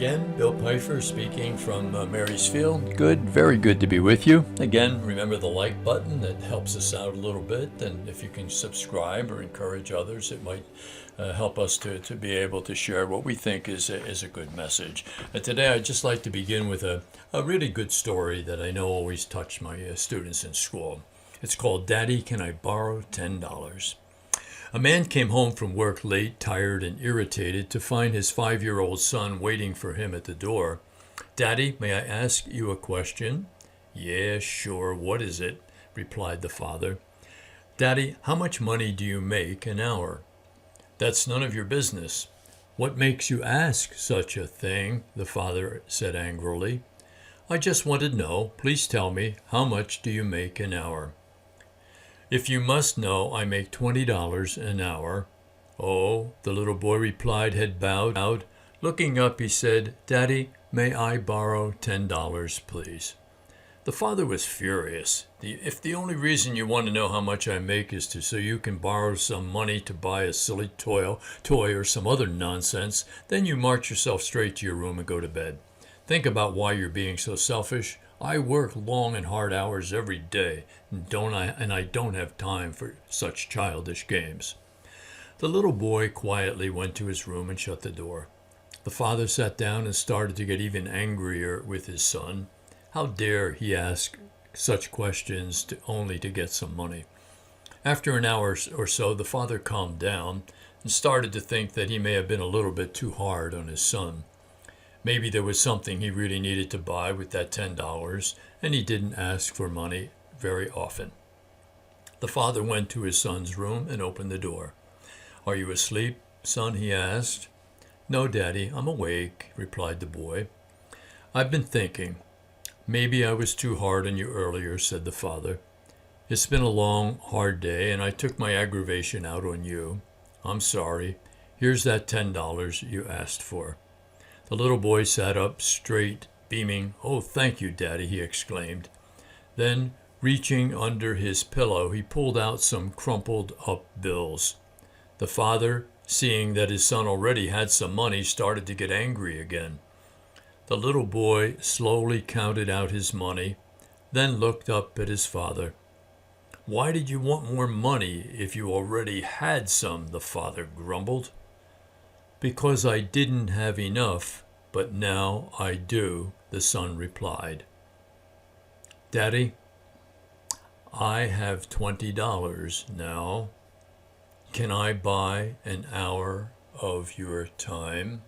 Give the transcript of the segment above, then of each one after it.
again, Bill Pfeiffer speaking from Marysfield. Good, very good to be with you. Again, remember the like button, that helps us out a little bit. And if you can subscribe or encourage others, it might help us to be able to share what we think is a good message. And today I'd just like to begin with a really good story that I know always touched my students in school. It's called Daddy, Can I Borrow $10? A man came home from work late, tired and irritated, to find his 5-year-old son waiting for him at the door. "Daddy, may I ask you a question?" "Yeah, sure. What is it?" replied the father. "Daddy, how much money do you make an hour?" "That's none of your business." "What makes you ask such a thing?" the father said angrily. "I just want to know. Please tell me, how much do you make an hour?" "If you must know, I make $20 an hour." "Oh," the little boy replied, head bowed. Looking up, he said, "Daddy, may I borrow $10, please?" The father was furious. If the only reason you want to know how much I make is so you can borrow some money to buy a silly toy or some other nonsense, then you march yourself straight to your room and go to bed. Think about why you're being so selfish. I work long and hard hours every day, and I don't have time for such childish games. The little boy quietly went to his room and shut the door. The father sat down and started to get even angrier with his son. How dare he ask such questions only to get some money? After an hour or so, the father calmed down and started to think that he may have been a little bit too hard on his son. Maybe there was something he really needed to buy with that $10, and he didn't ask for money very often. The father went to his son's room and opened the door. "Are you asleep, son?" he asked. "No, Daddy, I'm awake," replied the boy. "I've been thinking. Maybe I was too hard on you earlier," said the father. "It's been a long, hard day, and I took my aggravation out on you. I'm sorry. Here's that $10 you asked for." The little boy sat up straight, beaming. "Oh, thank you, Daddy," he exclaimed. Then, reaching under his pillow, he pulled out some crumpled up bills. The father, seeing that his son already had some money, started to get angry again. The little boy slowly counted out his money, then looked up at his father. "Why did you want more money if you already had some?" the father grumbled. "Because I didn't have enough, but now I do," the son replied. "Daddy, I have $20 now. Can I buy an hour of your time?"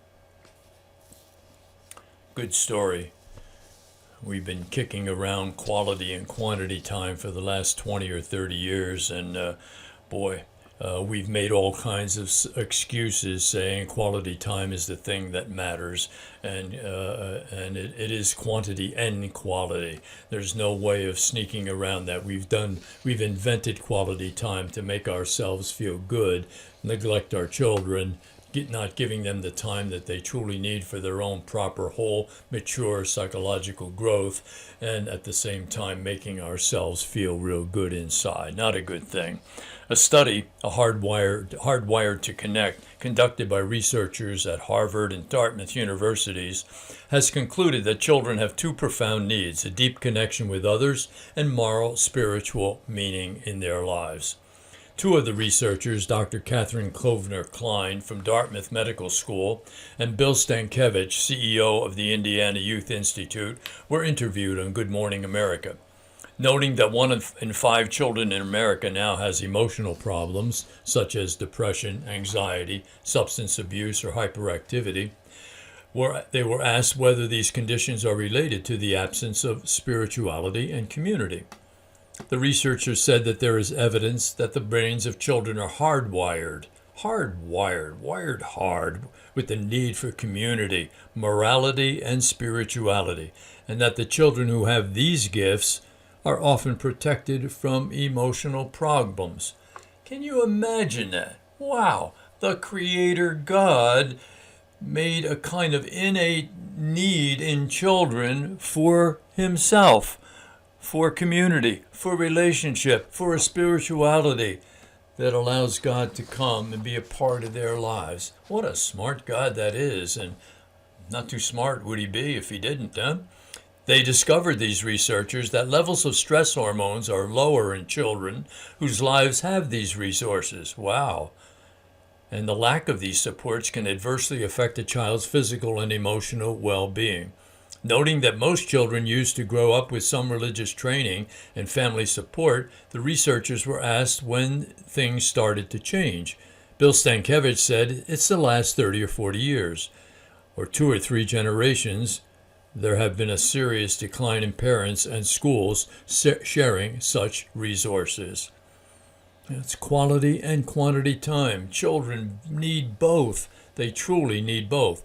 Good story. We've been kicking around quality and quantity time for the last 20 or 30 years, and we've made all kinds of excuses saying quality time is the thing that matters, and it is quantity and quality. There's no way of sneaking around that. We've invented quality time to make ourselves feel good, neglect our children, not giving them the time that they truly need for their own proper, whole, mature psychological growth, and at the same time making ourselves feel real good inside. Not a good thing. A study, hardwired to connect, conducted by researchers at Harvard and Dartmouth universities, has concluded that children have two profound needs: a deep connection with others and moral, spiritual meaning in their lives. Two of the researchers, Dr. Catherine Kovner-Klein from Dartmouth Medical School and Bill Stankiewicz, CEO of the Indiana Youth Institute, were interviewed on Good Morning America. Noting that 1 in 5 children in America now has emotional problems, such as depression, anxiety, substance abuse, or hyperactivity, they were asked whether these conditions are related to the absence of spirituality and community. The researchers said that there is evidence that the brains of children are wired hard with the need for community, morality, and spirituality, and that the children who have these gifts are often protected from emotional problems. Can you imagine that? Wow, the Creator God made a kind of innate need in children for Himself, for community, for relationship, for a spirituality that allows God to come and be a part of their lives. What a smart God that is. And Not too smart would he be if he didn't, huh? They discovered, these researchers, that levels of stress hormones are lower in children whose lives have these resources. Wow. And the lack of these supports can adversely affect a child's physical and emotional well-being. Noting that most children used to grow up with some religious training and family support, the researchers were asked when things started to change. Bill Stankiewicz said it's the last 30 or 40 years, or 2 or 3 generations. There have been a serious decline in parents and schools sharing such resources. It's quality and quantity time. Children need both. They truly need both.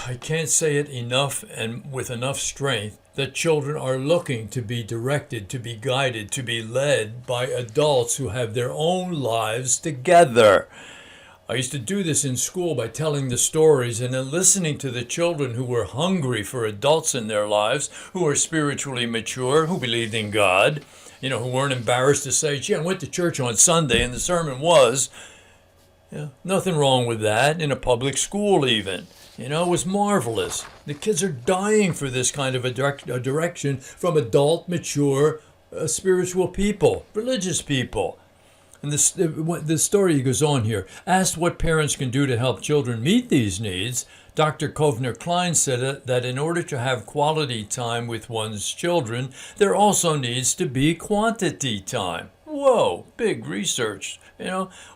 I can't say it enough and with enough strength that children are looking to be directed, to be guided, to be led by adults who have their own lives together. I used to do this in school by telling the stories and then listening to the children who were hungry for adults in their lives, who were spiritually mature, who believed in God, who weren't embarrassed to say, gee, I went to church on Sunday and the sermon was, nothing wrong with that, in a public school even. It was marvelous. The kids are dying for this kind of a direction from adult, mature, spiritual people, religious people. And the story goes on here. Asked what parents can do to help children meet these needs, Dr. Kovner-Klein said that in order to have quality time with one's children, there also needs to be quantity time. Whoa, big research.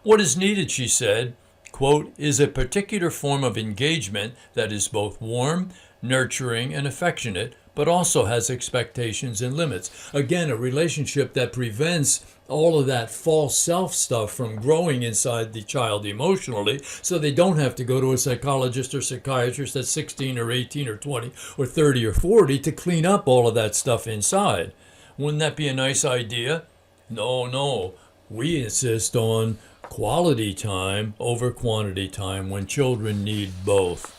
What is needed, she said, quote, is a particular form of engagement that is both warm, nurturing, and affectionate, but also has expectations and limits. Again, a relationship that prevents all of that false self stuff from growing inside the child emotionally, so they don't have to go to a psychologist or psychiatrist at 16 or 18 or 20 or 30 or 40 to clean up all of that stuff inside. Wouldn't that be a nice idea? No. We insist on quality time over quantity time when children need both.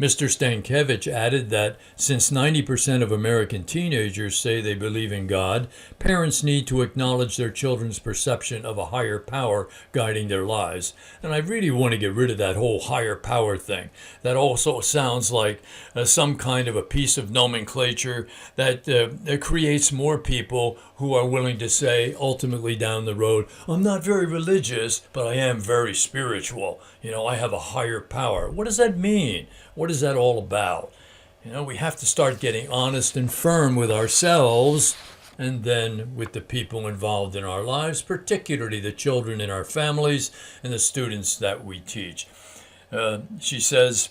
Mr. Stankiewicz added that since 90% of American teenagers say they believe in God, parents need to acknowledge their children's perception of a higher power guiding their lives. And I really want to get rid of that whole higher power thing. That also sounds like some kind of a piece of nomenclature that creates more people who are willing to say ultimately down the road, I'm not very religious, but I am very spiritual. I have a higher power. What does that mean? What is that all about? We have to start getting honest and firm with ourselves and then with the people involved in our lives, particularly the children in our families and the students that we teach. She says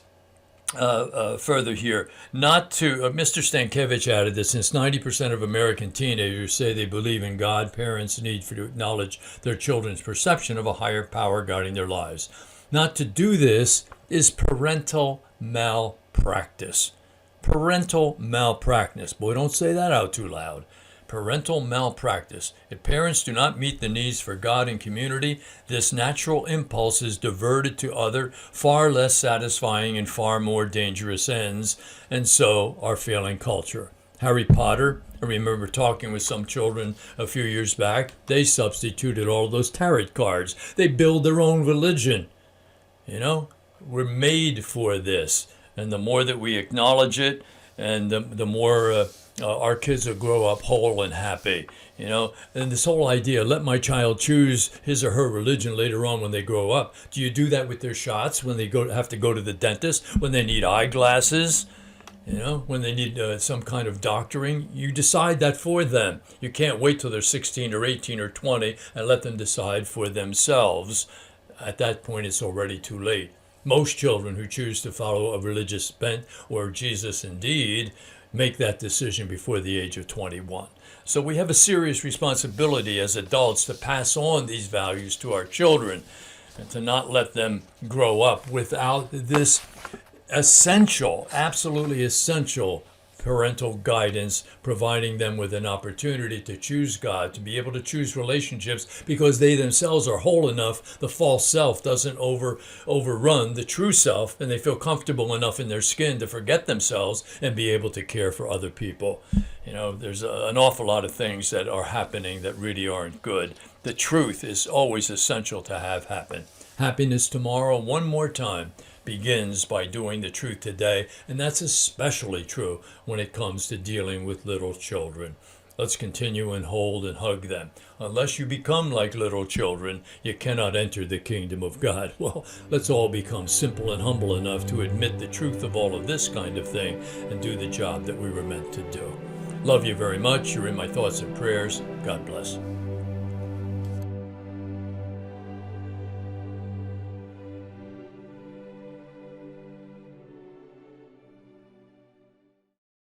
further here, Mr. Stankiewicz added that since 90% of American teenagers say they believe in God, parents need to acknowledge their children's perception of a higher power guiding their lives. Not to do this is parental malpractice. Parental malpractice. Boy, don't say that out too loud. Parental malpractice. If parents do not meet the needs for God and community, this natural impulse is diverted to other, far less satisfying and far more dangerous ends, and so our failing culture. Harry Potter, I remember talking with some children a few years back, they substituted all those tarot cards. They build their own religion. We're made for this. And the more that we acknowledge it, and the more our kids will grow up whole and happy. And this whole idea, let my child choose his or her religion later on when they grow up. Do you do that with their shots when they have to go to the dentist, when they need eyeglasses? When they need some kind of doctoring? You decide that for them. You can't wait till they're 16 or 18 or 20 and let them decide for themselves. At that point, it's already too late. Most children who choose to follow a religious bent or Jesus indeed make that decision before the age of 21. So we have a serious responsibility as adults to pass on these values to our children and to not let them grow up without this essential, absolutely essential parental guidance, providing them with an opportunity to choose God, to be able to choose relationships because they themselves are whole enough, the false self doesn't overrun the true self, and they feel comfortable enough in their skin to forget themselves and be able to care for other people. There's an awful lot of things that are happening that really aren't good. The truth is always essential to have happen. Happiness tomorrow, one more time. begins by doing the truth today, and that's especially true when it comes to dealing with little children. Let's continue and hold and hug them. Unless you become like little children, you cannot enter the kingdom of God. Well, let's all become simple and humble enough to admit the truth of all of this kind of thing and do the job that we were meant to do. Love you very much. You're in my thoughts and prayers. God bless.